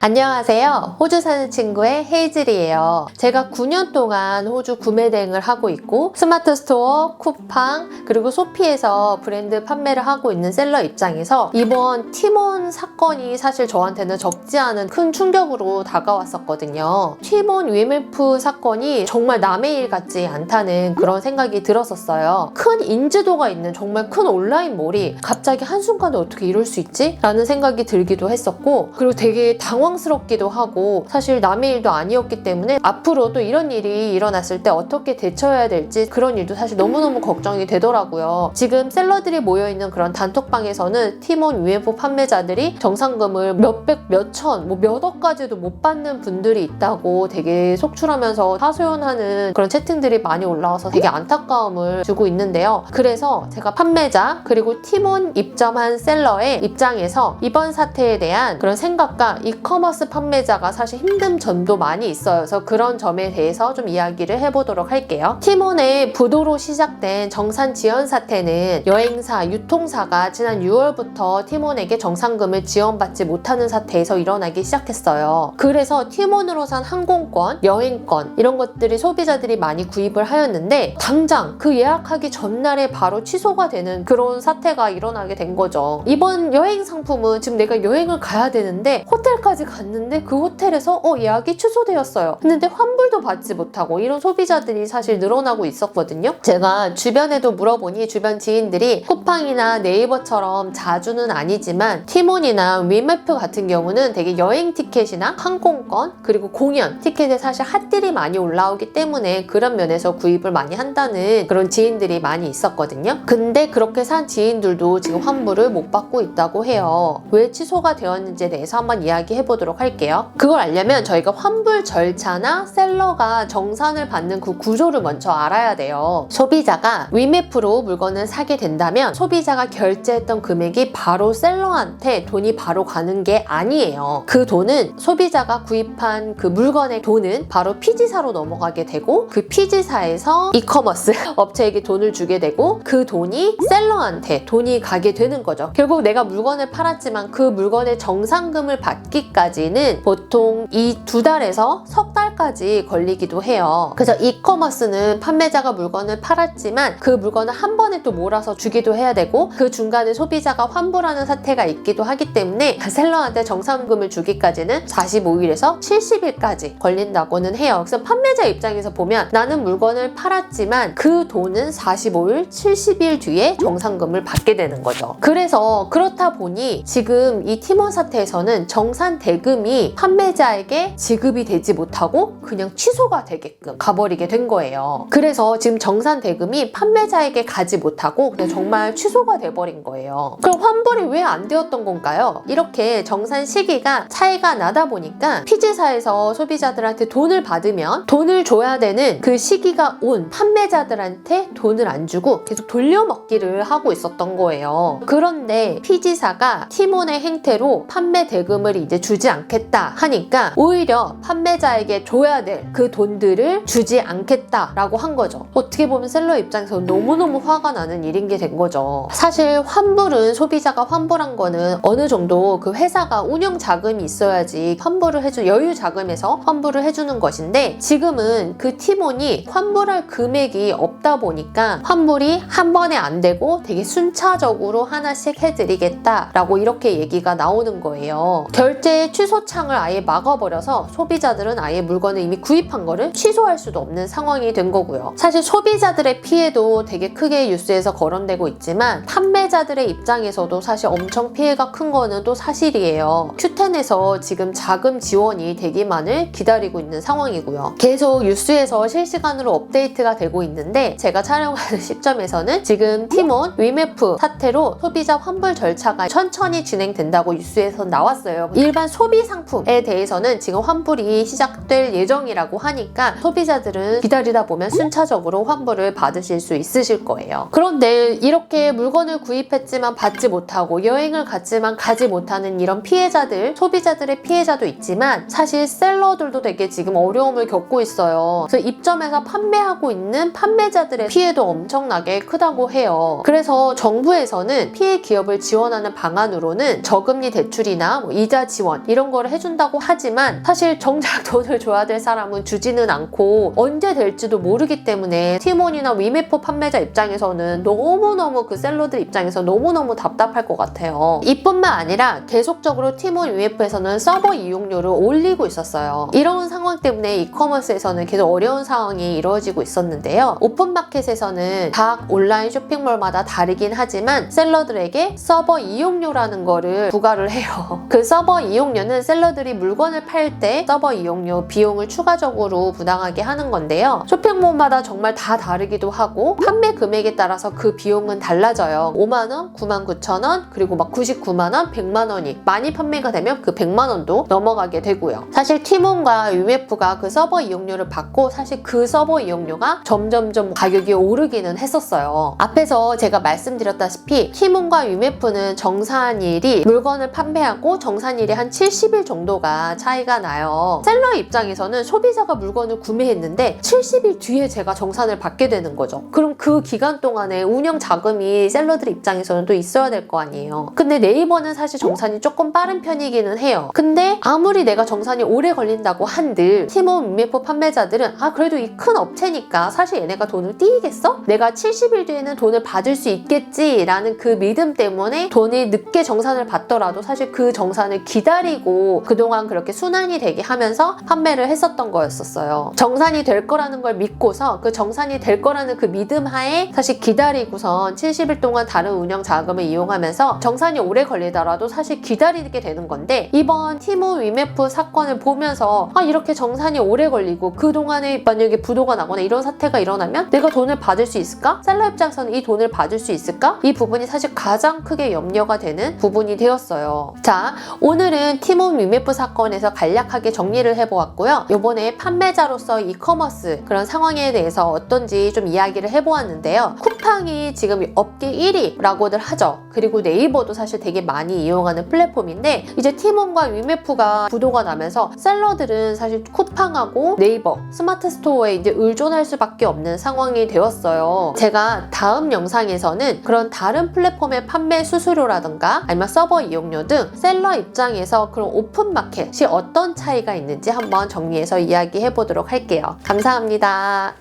안녕하세요. 호주 사는 친구의 헤이즐이에요. 제가 9년 동안 호주 구매 대행을 하고 있고 스마트 스토어, 쿠팡, 그리고 소피에서 브랜드 판매를 하고 있는 셀러 입장에서 이번 티몬 사건이 사실 저한테는 적지 않은 큰 충격으로 다가왔었거든요. 티몬 위메프 사건이 정말 남의 일 같지 않다는 그런 생각이 들었었어요. 큰 인지도가 있는 정말 큰 온라인몰이 갑자기 한순간에 어떻게 이럴 수 있지? 라는 생각이 들기도 했었고, 그리고 되게 당황스럽기도 하고, 사실 남의 일도 아니었기 때문에 앞으로 또 이런 일이 일어났을 때 어떻게 대처해야 될지 그런 일도 사실 너무너무 걱정이 되더라고요. 지금 셀러들이 모여있는 그런 단톡방에서는 티몬 UFO 판매자들이 정상금을 몇백, 몇천, 몇 억까지도 못 받는 분들이 있다고 되게 속출하면서 하소연하는 그런 채팅들이 많이 올라와서 되게 안타까움을 주고 있는데요. 그래서 제가 판매자 그리고 티몬 입점한 셀러의 입장에서 이번 사태에 대한 그런 생각과 이커머스 판매자가 사실 힘든 점도 많이 있어요. 그래서 그런 점에 대해서 좀 이야기를 해보도록 할게요. 티몬의 부도로 시작된 정산 지연 사태는 여행사, 유통사가 지난 6월부터 티몬에게 정상금을 지원받지 못하는 사태에서 일어나기 시작했어요. 그래서 티몬으로 산 항공권, 여행권 이런 것들이 소비자들이 많이 구입을 하였는데 당장 그 예약하기 전날에 바로 취소가 되는 그런 사태가 일어나게 된 거죠. 이번 여행 상품은 지금 내가 여행을 가야 되는데 호텔까지 갔는데 그 호텔에서 예약이 취소되었어요. 했는데 환불도 받지 못하고 이런 소비자들이 사실 늘어나고 있었거든요. 제가 주변에도 물어보니 주변 지인들이 쿠팡이나 네이버처럼 자주는 아니지만 티몬이나 위메프 같은 경우는 되게 여행 티켓이나 항공권 그리고 공연 티켓에 사실 핫딜이 많이 올라오기 때문에 그런 면에서 구입을 많이 한다는 그런 지인들이 많이 있었거든요. 근데 그렇게 산 지인들도 지금 환불을 못 받고 있다고 해요. 왜 취소가 되었는지에 대해서 한번 이야기해 보도록 할게요. 그걸 알려면 저희가 환불 절차나 셀러가 정산을 받는 그 구조를 먼저 알아야 돼요. 소비자가 위메프로 물건을 사게 된다면 소비자가 결제했던 금액이 바로 셀러한테 돈이 바로 가는 게 아니에요. 그 돈은 소비자가 구입한 그 물건의 돈은 바로 피지사로 넘어가게 되고 그 피지사에서 이커머스 업체에게 돈을 주게 되고 그 돈이 셀러한테 돈이 가게 되는 거죠. 결국 내가 물건을 팔았지만 그 물건의 정상금을 받기까지는 보통 이 2달에서 석 달까지 걸리기도 해요. 그래서 이커머스는 판매자가 물건을 팔았지만 그 물건을 한 번에 또 몰아서 주기도 해야 되고 그 중간에 소비자가 환불하는 사태가 있기도 하기 때문에 셀러한테 정상금을 주기까지는 45일에서 70일까지 걸린다고는 해요. 그래서 판매자 입장에서 보면 나는 물건을 팔았지만 그 돈은 45일, 70일 뒤에 정상금을 받게 되는 거죠. 그래서 그렇다 보니 지금 이 티몬 사태에서는 정산 대금이 판매자에게 지급이 되지 못하고 그냥 취소가 되게끔 가버리게 된 거예요. 그래서 지금 정산 대금이 판매자에게 가지 못하고 그냥 정말 취소가 돼버린 거예요. 그럼 환불이 왜 안 되었던 건가요? 이렇게 정산 시기가 차이가 나다 보니까 피지사에서 소비자들한테 돈을 받으면 돈을 줘야 되는 그 시기가 온 판매자들한테 돈을 안 주고 계속 돌려먹기를 하고 있었던 거예요. 그런데 피지사가 티몬의 행태로 판매 대금을 이제 주지 않겠다 하니까 오히려 판매자에게 줘야 될 그 돈들을 주지 않겠다라고 한 거죠. 어떻게 보면 셀러 입장에서 너무너무 화가 나는 일인 게 된 거죠. 사실 환불은 소비자가 환불한 거는 어느 정도 그 회사가 운영 자금이 있어야지 환불을 여유 자금에서 환불을 해주는 것인데 지금은 그 티몬이 환불할 금액이 없다 보니까 환불이 한 번에 안 되고 되게 순차적으로 하나씩 해드리겠다라고 이렇게 얘기가 나오는 거예요. 결제 취소창을 아예 막아버려서 소비자들은 아예 물건을 이미 구입한 거를 취소할 수도 없는 상황이 된 거고요. 사실 소비자들의 피해도 되게 크게 뉴스에서 거론되고 있지만 판매자들의 입장에서도 사실 엄청 피해가 큰 거는 또 사실이에요. Q10에서 지금 자금 지원이 되기만을 기다리고 있는 상황이고요. 계속 뉴스에서 실시간으로 업데이트가 되고 있는데 제가 촬영하는 시점에서는 지금 티몬 위메프 사태로 소비자 환불 절차가 천천히 진행된다고 뉴스에서 나왔어요. 일반 소비 상품에 대해서는 지금 환불이 시작될 예정이라고 하니까 소비자들은 기다리다 보면 순차적으로 환불을 받으실 수 있으실 거예요. 그런데 이렇게 물건을 구입했지만 받지 못하고 여행을 갔지만 가지 못하는 이런 피해자들, 소비자들의 피해자도 있지만 사실 셀러들도 되게 지금 어려움을 겪고 있어요. 그래서 입점해서 판매하고 있는 판매자들의 피해도 엄청나게 크다고 해요. 그래서 정부에서는 피해 기업을 지원하는 방안으로는 저금리 대출이나 이자 지원 이런 거를 해준다고 하지만 사실 정작 돈을 줘야 될 사람은 주지는 않고 언제 될지도 모르기 때문에 티몬이나 위메프 판매자 입장에서는 너무너무 그 셀러들 입장에서 너무너무 답답할 것 같아요. 이뿐만 아니라 계속적으로 티몬 위메프에서는 서버 이용료를 올리고 있었어요. 이런 상황 때문에 이커머스에서는 계속 어려운 상황이 이루어지고 있었는데요. 오픈마켓에서는 각 온라인 쇼핑몰마다 다르긴 하지만 셀러들에게 서버 이용료라는 거를 부과를 해요. 그 서버 이용료는 셀러들이 물건을 팔 때 서버 이용료 비용을 추가적으로 부담하게 하는 건데요. 쇼핑몰마다 정말 다 다르기도 하고 판매 금액에 따라서 그 비용은 달라져요. 5만원, 99,000원, 그리고 막 99만원, 100만원이 많이 판매가 되면 그 100만원도 넘어가게 되고요. 사실 티몬과 UMF가 그 서버 이용료를 받고 사실 그 서버 이용료가 점점점 가격이 오르기는 했었어요. 앞에서 제가 말씀드렸다시피 티몬과 UMF는 정산일이 물건을 판매하고 정산일이 한 70일 정도가 차이가 나요. 셀러 입장에서는 소비자가 물건을 구매했는데 70일 뒤에 제가 정산을 받게 되는 거죠. 그럼 그 기간 동안에 운영 자금이 셀러들 입장에서는 또 있어야 될 거 아니에요. 근데 네이버는 사실 정산이 조금 빠른 편이기는 해요. 근데 아무리 내가 정산이 오래 걸린다고 한들 티몬 UMF 판매자들은 그래도 이 큰 업체니까 사실 얘네가 돈을 띄겠어? 내가 70일 뒤에는 돈을 받을 수 있겠지라는 그 믿음 때문에 돈이 늦게 정산을 받더라도 사실 그 정산을 기다리고 그동안 그렇게 순환이 되게 하면서 판매를 했었던 거였었어요. 정산이 될 거라는 걸 믿고서 그 정산이 될 거라는 그 믿음 하에 사실 기다리고선 70일 동안 다른 운영 자금을 이용하면서 정산이 오래 걸리더라도 사실 기다리게 되는 건데 이번 티몬 위메프 사건을 보면서 이렇게 정산이 오래 걸리고 그동안에 만약에 부도가 나거나 이런 사태가 일어나면 내가 돈을 받을 수 있을까? 셀러 입장에서는 이 돈을 받을 수 있을까? 이 부분이 사실 가장 크게 염려가 되는 부분이 되었어요. 자, 오늘은 티몬 위메프 사건에서 간략하게 정리를 해보았고요. 이번에 판매자로서 이커머스 그런 상황에 대해서 어떤지 좀 이야기를 해보았는데요. 쿠팡이 지금 업계 1위라고들 하죠. 그리고 네이버도 사실 되게 많이 이용하는 플랫폼인데 이제 티몬과 위메프가 부도가 나면서 셀러들은 사실 쿠팡하고 네이버 스마트 스토어에 이제 의존할 수밖에 없는 상황이 되었어요. 제가 다음 영상에서는 그런 다른 플랫폼의 판매 수수료라든가 아니면 서버 이용료 등 셀러 입장에서 그런 오픈마켓이 어떤 차이가 있는지 한번 정리해서 이야기해 보도록 할게요. 감사합니다.